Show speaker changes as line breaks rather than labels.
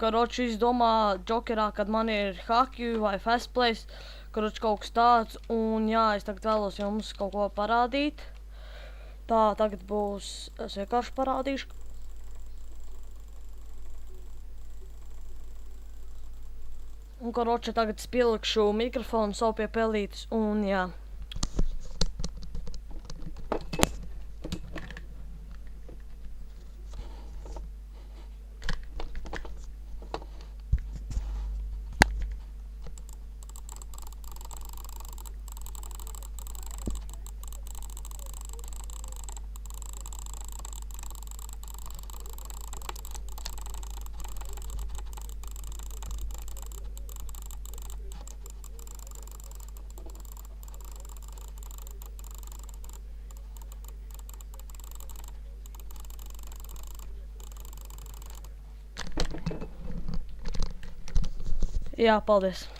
Karoči izdomā Jokerā, kad man ir haki vai fast plays, karoči kaut kas tāds, un jā, es tagad vēlos jums kaut ko parādīt. Tā, tagad būs, es vienkārši parādīšu. Un karoči tagad es pielikšu mikrofonu savu pie pelītes, un jā. Jā, paldies.